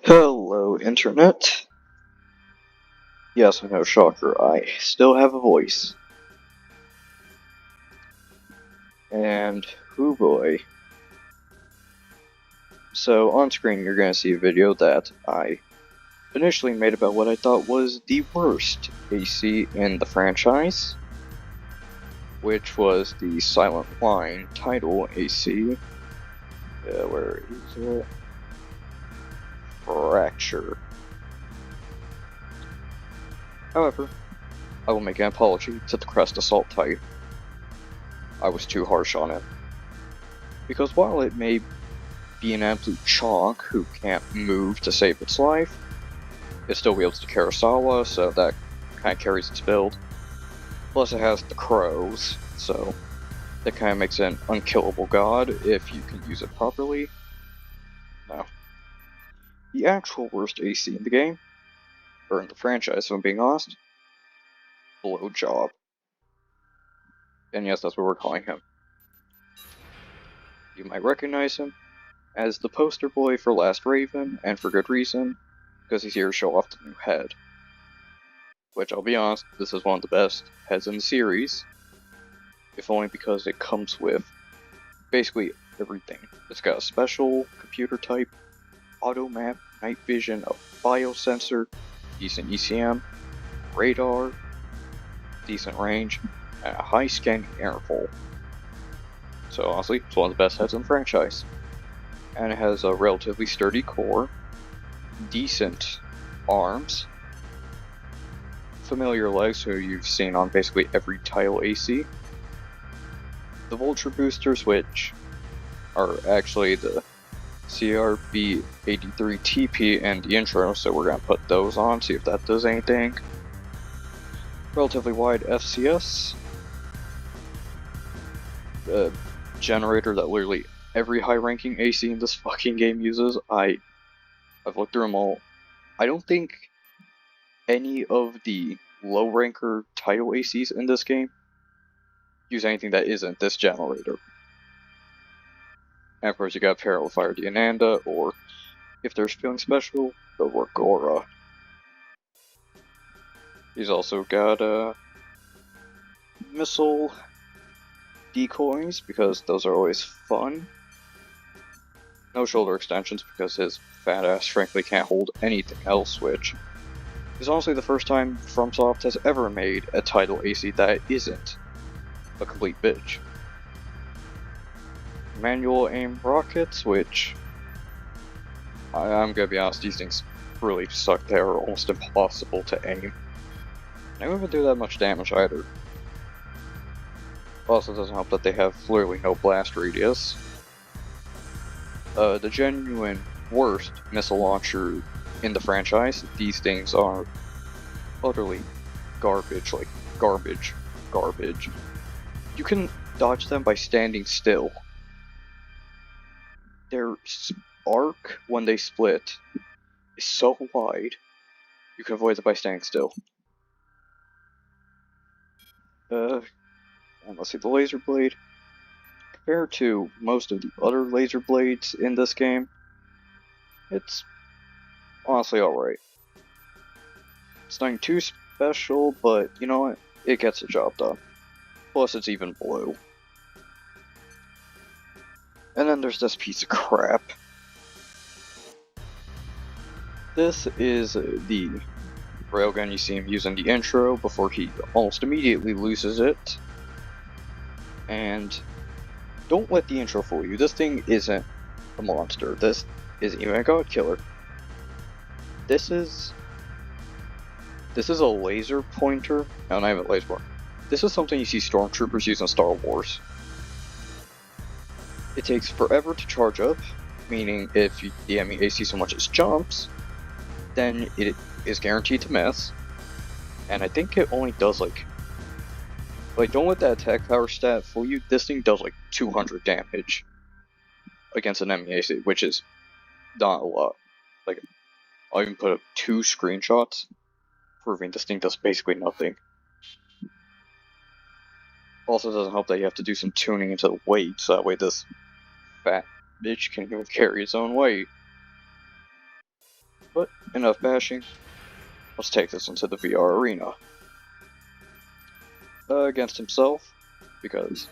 Hello, Internet. Yes, I know, shocker, I still have a voice. And, hoo boy. So, on screen you're gonna see a video that I initially made about what I thought was the worst AC in the franchise, which was the Silent Line title AC. Where is it? Fracture. However, I will make an apology to the Crest Assault type. I was too harsh on it. Because while it may be an absolute chalk who can't move to save its life, it still wields the Kurosawa, so that kind of carries its build. Plus it has the crows, so that kind of makes it an unkillable god if you can use it properly. No. The actual worst AC in the game, or in the franchise if I'm being honest, Blowjob. And yes, that's what we're calling him. You might recognize him as the poster boy for Last Raven, and for good reason, because he's here to show off the new head. Which, I'll be honest, this is one of the best heads in the series, if only because it comes with basically everything. It's got a special computer type, auto map, night vision, a biosensor, decent ECM, radar, decent range, and a high scanning interval. So honestly, it's one of the best heads in the franchise. And it has a relatively sturdy core, decent arms, familiar legs who you've seen on basically every title AC, the Vulture boosters, which are actually the CRB83TP and the intro, so we're going to put those on, see if that does anything. Relatively wide FCS, a generator that literally every high-ranking AC in this fucking game uses. I've looked through them all. I don't think any of the low-ranker title ACs in this game use anything that isn't this generator. And of course you got Parallel Fire the Ananda, or if there's feeling special, the Ragora. He's also got missile decoys, because those are always fun. No shoulder extensions, because his fat ass frankly can't hold anything else, which is honestly the first time FromSoft has ever made a title AC that isn't a complete bitch. Manual aim rockets, which I'm gonna be honest, these things really suck. They are almost impossible to aim. They don't even do that much damage either. Also, doesn't help that they have literally no blast radius. The genuine worst missile launcher in the franchise, these things are utterly garbage, like garbage. You can dodge them by standing still. Their arc, when they split, is so wide, you can avoid them by standing still. Let's see, the laser blade. Compared to most of the other laser blades in this game, it's honestly alright. It's nothing too special, but you know what? It gets the job done. Plus, it's even blue. And then there's this piece of crap. This is the Railgun you see him use in the intro before he almost immediately loses it. And don't let the intro fool you. This thing isn't a monster. This isn't even a god killer. This is a laser pointer. No, not even a laser pointer. This is something you see stormtroopers use in Star Wars. It takes forever to charge up, meaning if the enemy AC so much as jumps, then it is guaranteed to miss. And I think it only does like don't let that attack power stat fool you. This thing does like 200 damage against an enemy AC, which is not a lot. Like, I'll even put up 2 screenshots proving this thing does basically nothing. Also, doesn't help that you have to do some tuning into the weight, so that way this fat bitch can even carry its own weight. enough bashing. Let's take this into the VR arena. Against himself, because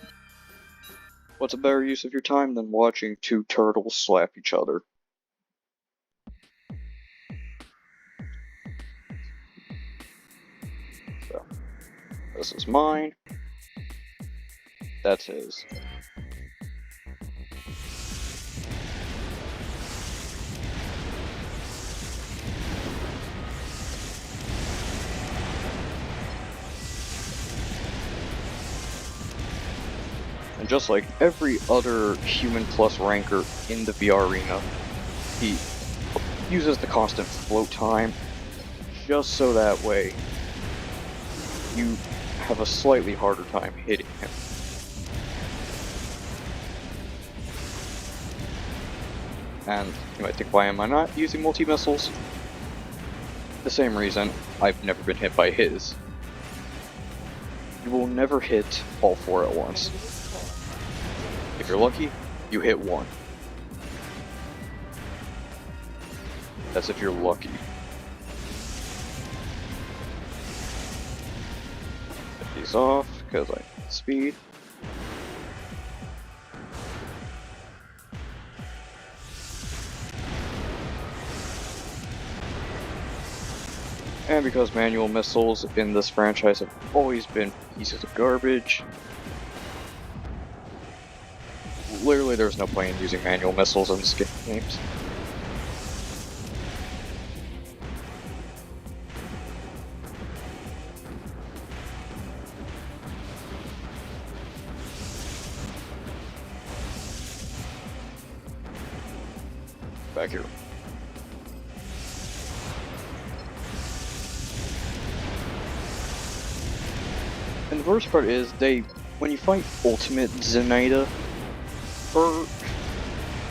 what's a better use of your time than watching two turtles slap each other? So, this is mine. That's his. And just like every other human plus ranker in the VR arena, he uses the constant float time just so that way you have a slightly harder time hitting him. And you might think, why am I not using multi-missiles? The same reason I've never been hit by his. You will never hit all four at once. If you're lucky, you hit one. That's if you're lucky. Get these off, because I need speed. And because manual missiles in this franchise have always been pieces of garbage, literally there's no point in using manual missiles in this games. Back here. And the worst part is, when you fight Ultimate Zinaida, her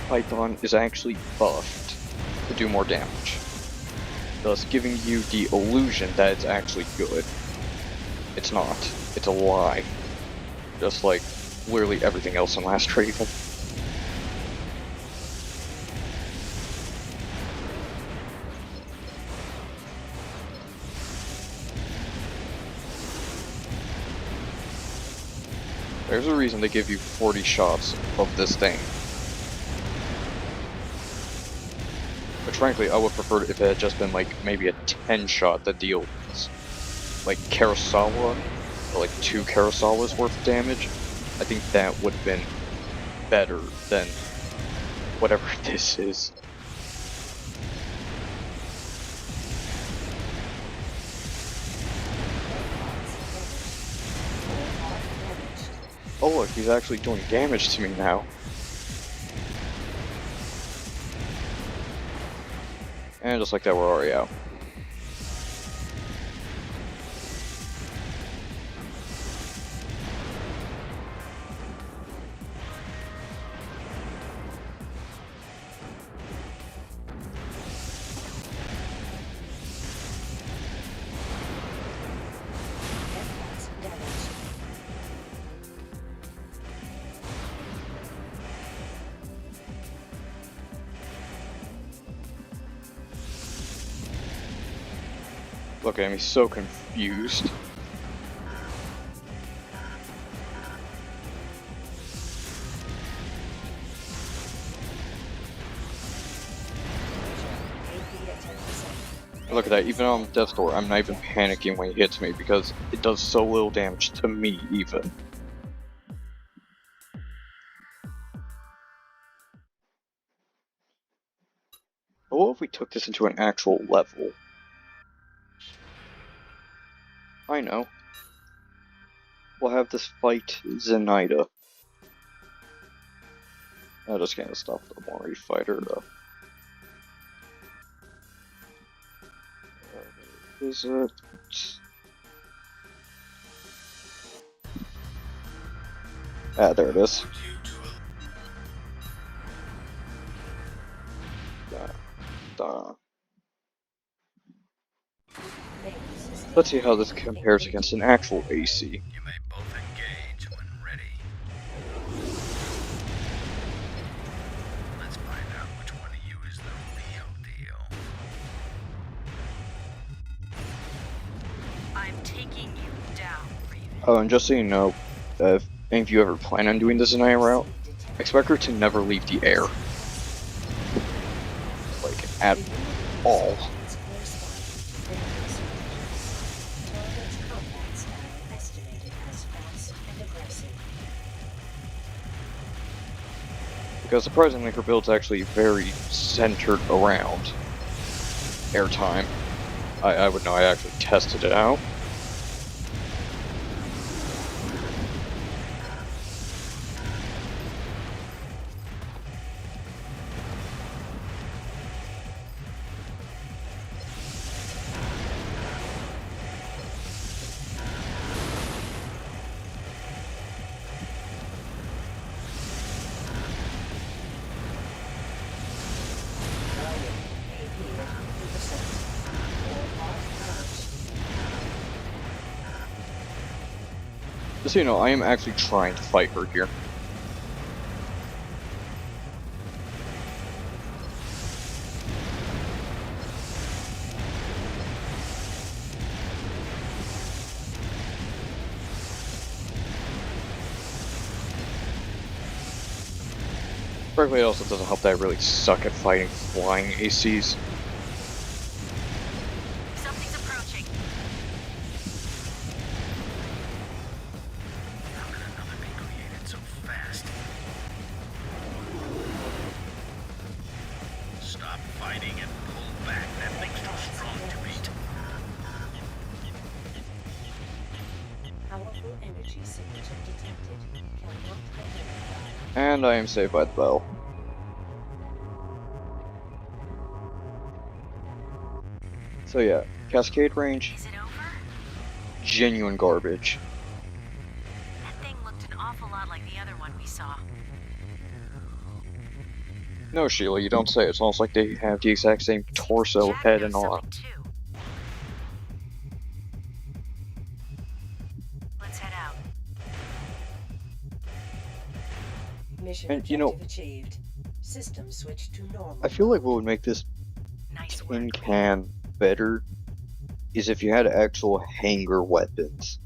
Python is actually buffed to do more damage, thus giving you the illusion that it's actually good. It's not. It's a lie. Just like literally everything else in Last Raven. There's a reason they give you 40 shots of this thing. Which frankly, I would prefer if it had just been like maybe a 10 shot that deals like Kurosawa, or like 2 Kurosawas worth of damage. I think that would have been better than whatever this is. Oh look, he's actually doing damage to me now. And just like that, we're already out. Look at him, he's so confused. Look at that, even on Death's Door, I'm not even panicking when he hits me because it does so little damage to me, even. But what if we took this into an actual level? I know. We'll have this fight Zinaida. I just can't stop the Mori fighter though. Is it? Ah, there it is. Let's see how this compares against an actual AC. You may both engage when ready. Let's find out which one of you is the real deal. taking you down, Raven. Oh, and just so you know, if any of you ever plan on doing the Zinaida route, expect her to never leave the air. Like, at all. Because surprisingly, her build's actually very centered around airtime. I would know, I actually tested it out. Just so you know, I am actually trying to fight her here. Frankly, it also doesn't help that I really suck at fighting flying ACs. Something's approaching. How could another be created so fast? Stop fighting and pull back. That thing's too strong to beat. Powerful energy signature detected. Cannot identify. And I am saved by the bell. So yeah, cascade range, Is it over? genuine garbage. That thing looked an awful lot like the other one we saw. No, Sheila, you don't say. It's almost like they have the exact same torso, Jack head, knows and all. something too. Let's head out. Mission And, you know, objective achieved. System switched to normal. I feel like what would make this Nice tin work. can better is if you had actual hanger weapons.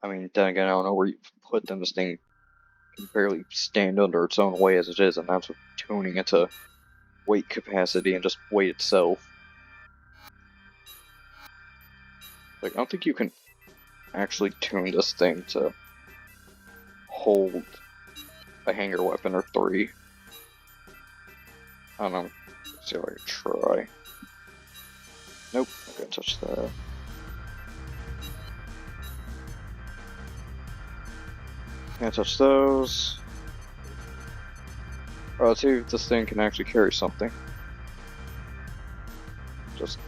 I mean, then again, I don't know where you put them. This thing can barely stand under its own weight as it is, and that's with tuning it to weight capacity and just weight itself. Like, I don't think you can actually tune this thing to hold a hanger weapon or 3. I don't know. Let's see if I can try. Nope, I can't touch that. Can't touch those. Oh, let's see if this thing can actually carry something. Just...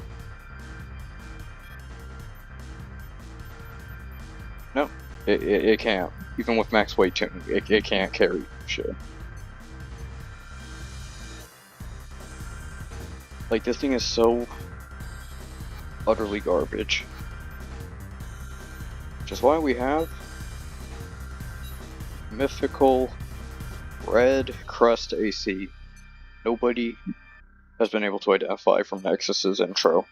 No, it can't. Even with max weight tuning, it can't carry shit. Like, this thing is so utterly garbage. Which is why we have mythical red crust AC. Nobody has been able to identify from Nexus's intro.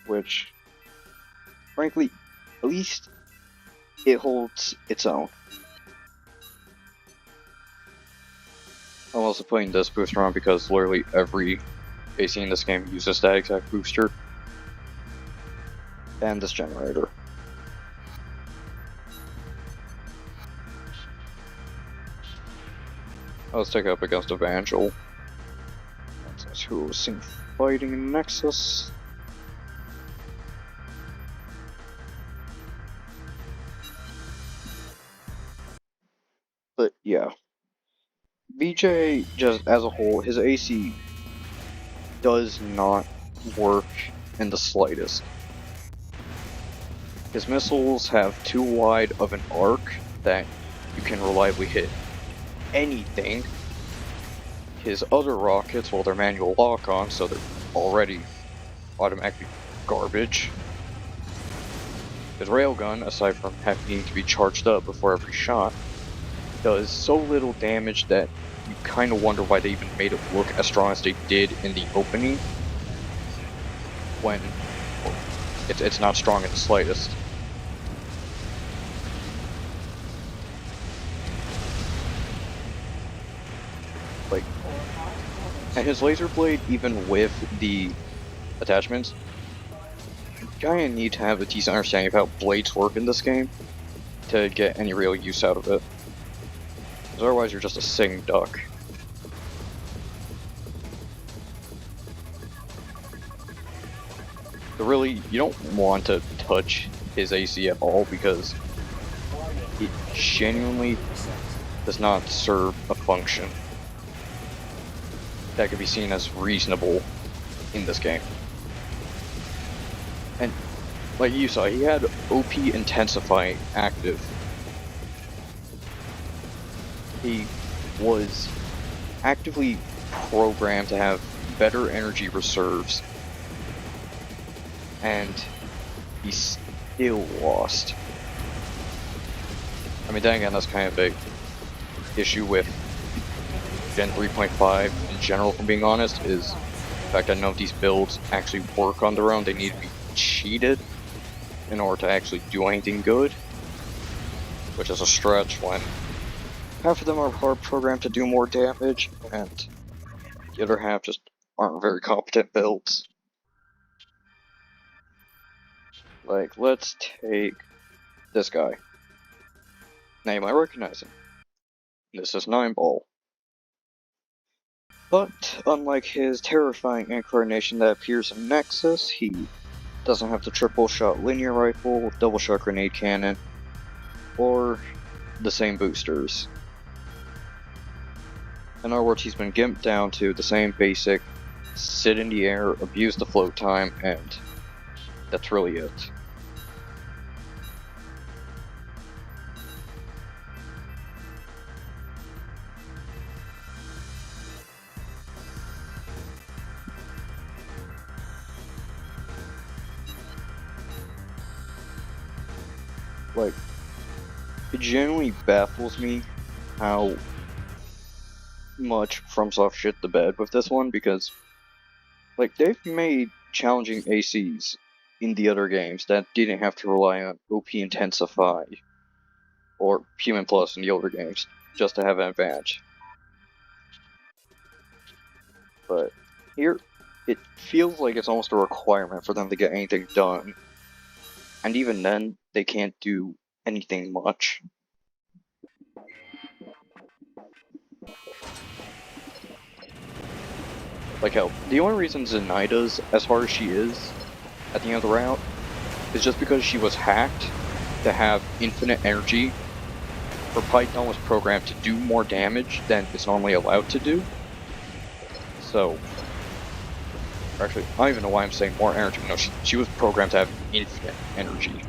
Which, frankly, at least it holds its own. I'm also putting this booster on because literally every AC in this game uses that exact booster. And this generator. Let's take it up against Evangel. That's who was seen fighting in Nexus. But yeah, BJ just as a whole, his AC does not work in the slightest. His missiles have too wide of an arc that you can reliably hit anything. his other rockets, well, they're manual lock-on, so they're already automatically garbage. His railgun, aside from having to be charged up before every shot, does so little damage that you kind of wonder why they even made it look as strong as they did in the opening, when it's not strong in the slightest. Like, and his laser blade, even with the attachments, you kinda need to have a decent understanding of how blades work in this game to get any real use out of it. Because otherwise you're just a sitting duck. But really, you don't want to touch his AC at all because it genuinely does not serve a function that could be seen as reasonable in this game. And like you saw, he had OP Intensify active. He was actively programmed to have better energy reserves, and he still lost. I mean, then again, that's kind of a issue with Gen 3.5 in general, if I'm being honest, is the fact that none of these builds actually work on their own. They need to be cheated in order to actually do anything good, which is a stretch when half of them are hard programmed to do more damage, and the other half just aren't very competent builds. Like, let's take this guy. Now you might recognize him. This is 9-Ball. But, unlike his terrifying incarnation that appears in Nexus, he doesn't have the triple-shot linear rifle, double-shot grenade cannon, or the same boosters. In other words, he's been gimped down to the same basic sit in the air, abuse the float time, and that's really it. Like, it genuinely baffles me how much FromSoft shit the bed with this one, because, like, they've made challenging ACs in the other games that didn't have to rely on OP Intensify or Human Plus in the older games just to have an advantage. But here, it feels like it's almost a requirement for them to get anything done. And even then, they can't do anything much. Like hell, the only reason Zinaida's as hard as she is at the end of the route is just because she was hacked to have infinite energy. Her Python was programmed to do more damage than it's normally allowed to do. So, actually, I don't even know why I'm saying more energy. No, she was programmed to have infinite energy.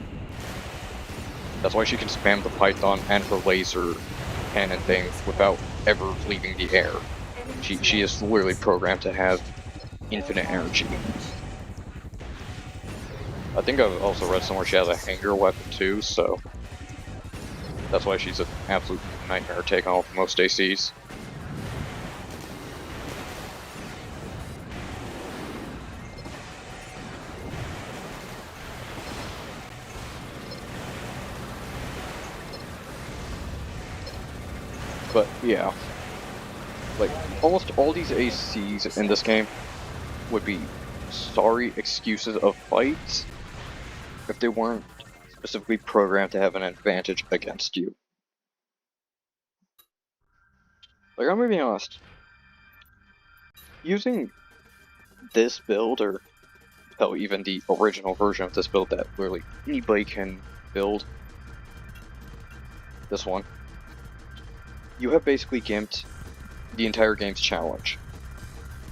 That's why she can spam the Python and her laser cannon thing without ever leaving the air. She is literally programmed to have infinite energy. I think I've also read somewhere she has a hanger weapon too, so that's why she's an absolute nightmare to take on with most ACs. But yeah, like almost all these ACs in this game would be sorry excuses of fights if they weren't specifically programmed to have an advantage against you. Like, I'm gonna be honest, using this build, or hell, even the original version of this build that literally anybody can build, this one, you have basically gimped the entire game's challenge,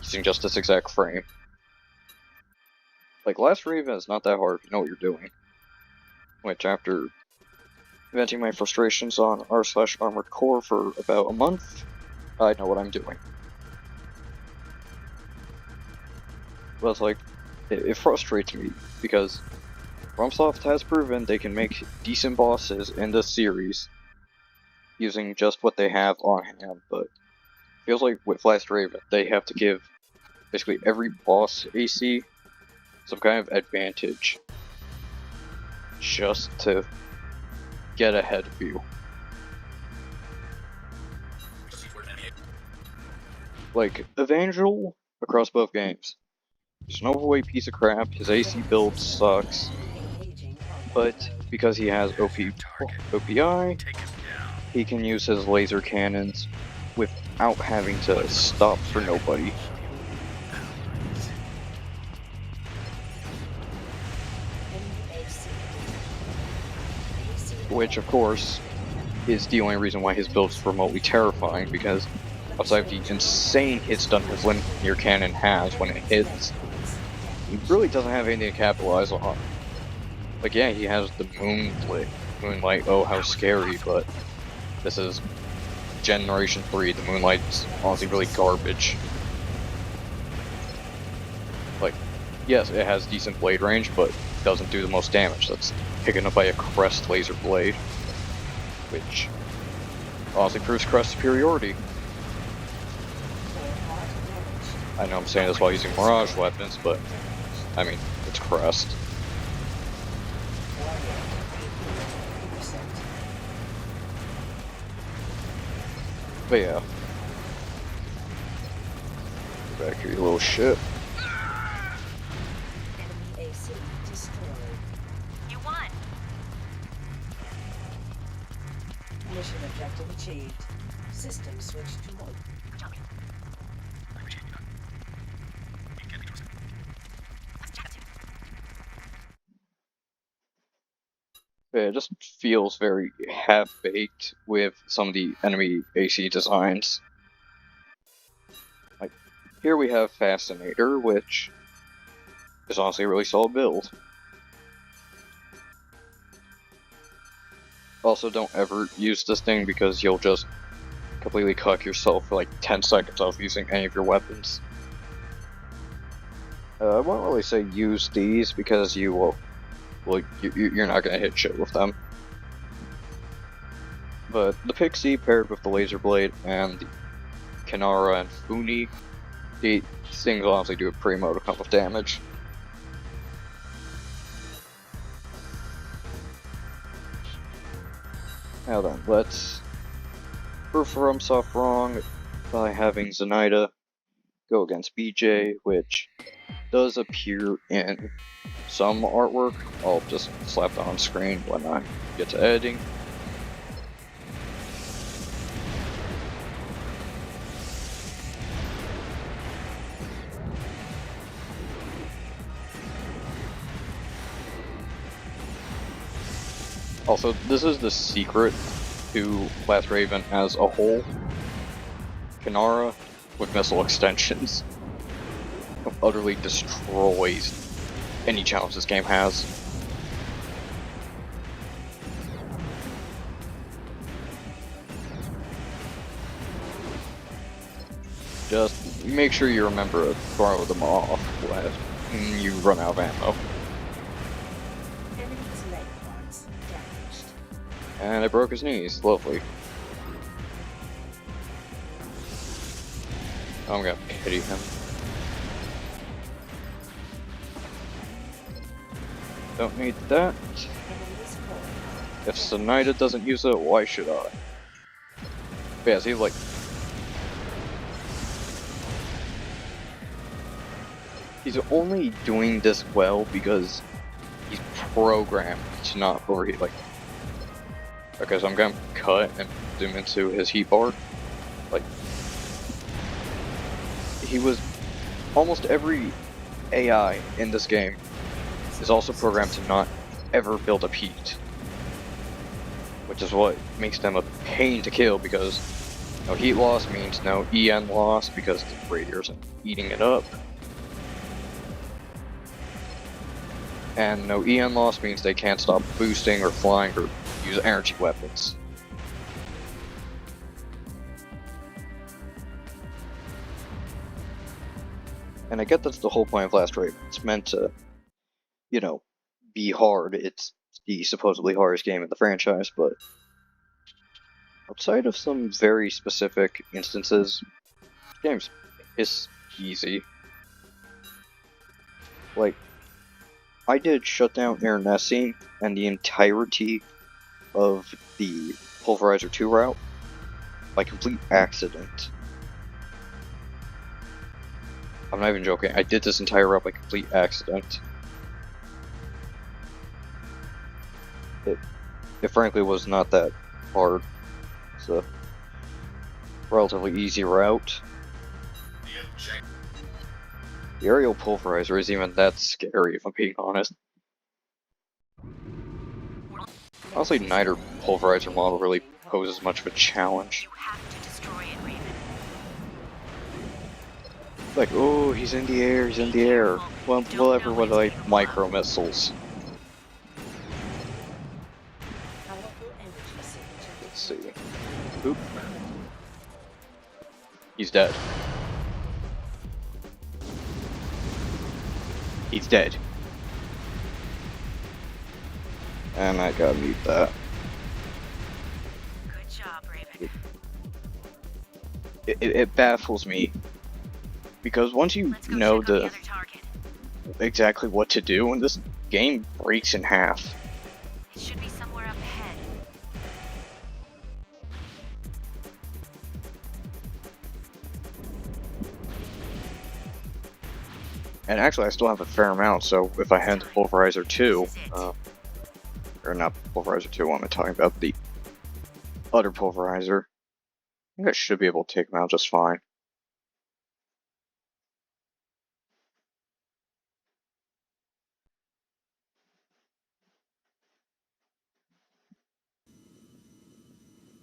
using just this exact frame. Like, Last Raven is not that hard if you know what you're doing. Which, after venting my frustrations on r/Armored Core for about a month, I know what I'm doing. But it's like, it frustrates me because FromSoft has proven they can make decent bosses in this series using just what they have on hand, but it feels like with Last Raven, they have to give basically every boss AC some kind of advantage just to get ahead of you. Like, Evangel across both games. He's an overweight piece of crap, his AC build sucks, but because he has OPI, he can use his laser cannons without having to stop for nobody. Which, of course, is the only reason why his build is remotely terrifying, because outside of the insane hit stun his linear cannon has when it hits, he really doesn't have anything to capitalize on. Like, yeah, he has the Moonlight, oh how scary, but this is Generation 3, the Moonlight's honestly really garbage. Like, yes, it has decent blade range, but doesn't do the most damage. That's taken up by a Crest laser blade, which honestly proves Crest superiority. I know I'm saying this while using Mirage weapons, but I mean, it's Crest. But yeah. Get back here, you little shit. Enemy AC destroyed. You won. Mission objective achieved. System switched to mode. It just feels very half-baked with some of the enemy AC designs. Like, here we have Fascinator, which is honestly a really solid build. Also, don't ever use this thing because you'll just completely cuck yourself for like 10 seconds off using any of your weapons. I won't really say use these because you will. Well, you're not gonna hit shit with them. But the Pixie paired with the Laser Blade and the Kinara and Funi, these things honestly do a pretty modicum of damage. Now then, let's prove FromSoft wrong by having Zinaida go against BJ, which does appear in some artwork. I'll just slap that on screen when I get to editing. Also, this is the secret to Last Raven as a whole. Kinara, with missile extensions, utterly destroys any challenge this game has. Just make sure you remember to throw them off when you run out of ammo. Enemy's leg parts damaged. And it broke his knees. Lovely. I'm gonna pity him. Don't need that. Enemy's core. If Zinaida doesn't use it, why should I? But yeah, see, like, he's only doing this well because he's programmed to not overheat. Like, okay, so I'm gonna cut and zoom into his heat bar. Like, he was almost every AI in this game is also programmed to not ever build up heat, which is what makes them a pain to kill, because no heat loss means no EN loss because the radiator isn't eating it up. And no EN loss means they can't stop boosting or flying or use energy weapons. And I get that's the whole point of Last Raven. It's meant to, you know, be hard. It's the supposedly hardest game in the franchise, but outside of some very specific instances, the game is easy. Like, I did Shutdown Ernest and the entirety of the Pulverizer 2 route by complete accident. I'm not even joking, I did this entire route by complete accident. It frankly was not that hard. It's a relatively easy route. The aerial pulverizer isn't even that scary, if I'm being honest. Honestly, neither pulverizer model really poses much of a challenge. You have to destroy it, Raven. Like, oh, he's in the air, he's in the air. Well, whatever with like micro missiles. Powerful energy signature. Let's see. Oop. He's dead. He's dead. And I gotta mute that. Good job, Raven. It baffles me. Because once you Let's go know check on the other target. exactly what to do, and this game breaks in half. It should be somewhere up ahead. And actually, I still have a fair amount, so if I head to Pulverizer 2, or not Pulverizer 2, what am I talking about? The other Pulverizer. I think I should be able to take him out just fine.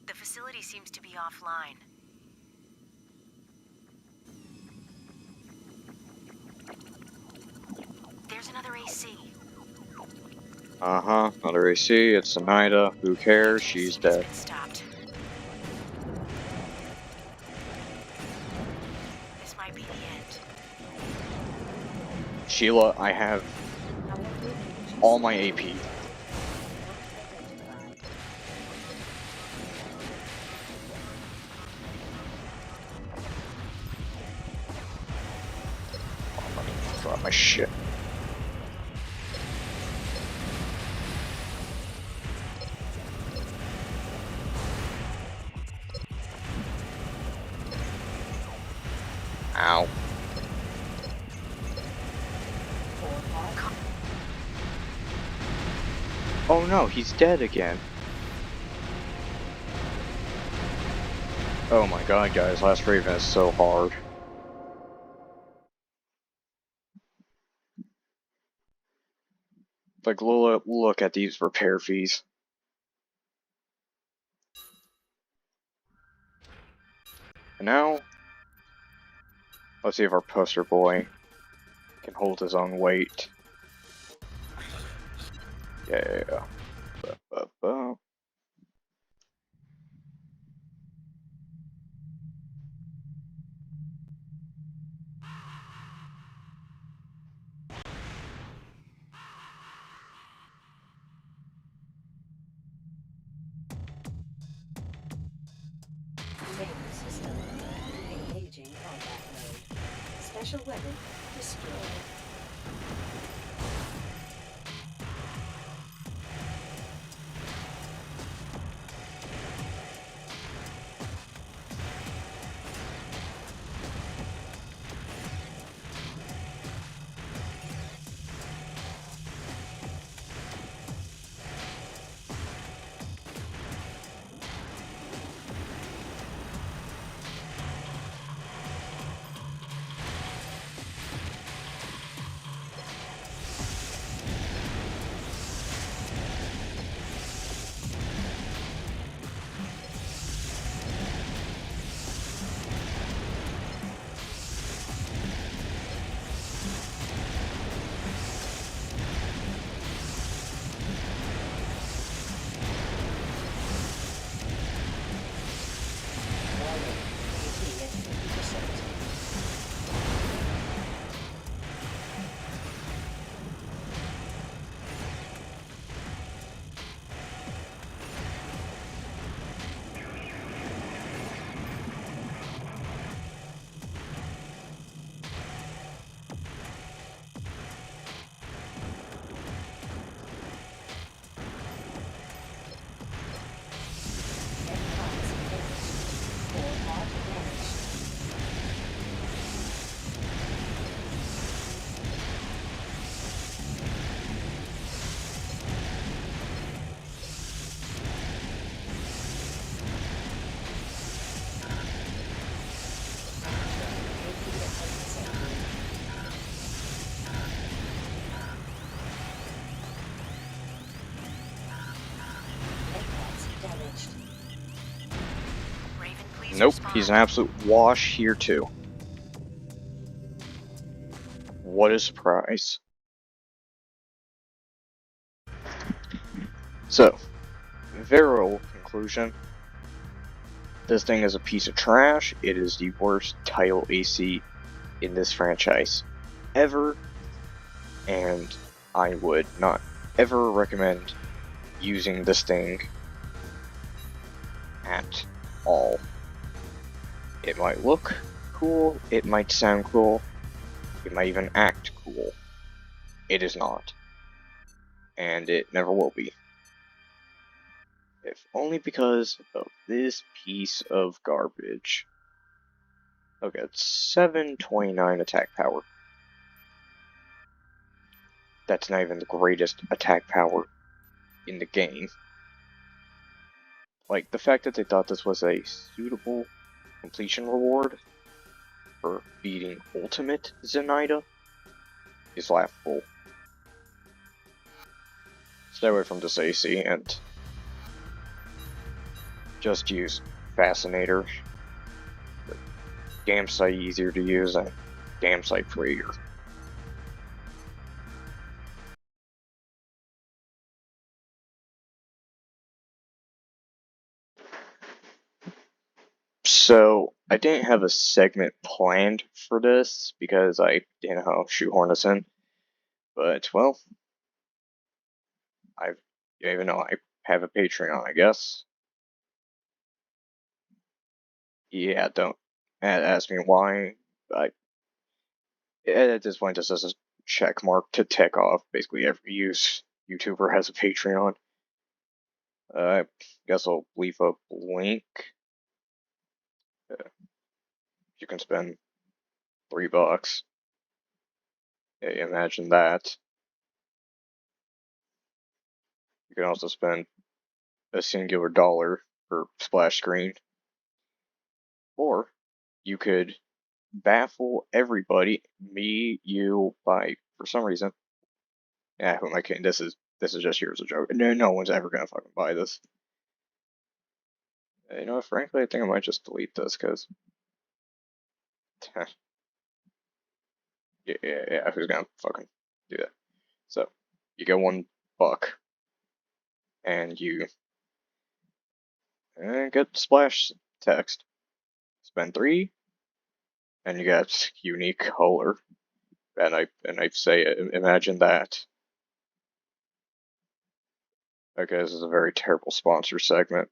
The facility seems to be offline. There's another AC. Uh-huh, another AC, it's Zinaida. Who cares? She's It's dead. been stopped. This might be the end. Sheila, I have Powerful energy all my AP. signature. Drop my shit. Ow. Oh no, he's dead again. Oh my god, guys, Last Raven is so hard. Like, look at these repair fees. And now, let's see if our poster boy can hold his own weight. Yeah. Ba. Main system. Engaging combat mode. Special weapon destroyed. Nope, he's an absolute wash here too. What a surprise. So, very old conclusion. This thing is a piece of trash. It is the worst title AC in this franchise ever, and I would not ever recommend using this thing at all. It might look cool, it might sound cool, it might even act cool. It is not. And it never will be. If only because of this piece of garbage. Okay, it's 729 attack power. That's not even the greatest attack power in the game. Like, the fact that they thought this was a suitable completion reward for beating Ultimate Zinaida is laughable. Stay away from this AC and just use Fascinator. Damn sight easier to use and damn sight prettier. So, I didn't have a segment planned for this because I didn't know how to shoehorn this in. But, well, I even know I have a Patreon, I guess. Yeah, don't ask me why. At this point, this is a check mark to tick off. Basically, every YouTuber has a Patreon. I guess I'll leave a link. You can spend $3. Imagine that. You can also spend a singular dollar per splash screen. Or you could baffle everybody, me, you, by, for some reason. Yeah, who am I kidding? This is just here as a joke. No one's ever gonna fucking buy this. You know, frankly, I think I might just delete this, because... yeah, who's gonna fucking do that? So, you get $1, and you get splash text. Spend 3, and you get unique color. And I say, imagine that. Okay, this is a very terrible sponsor segment.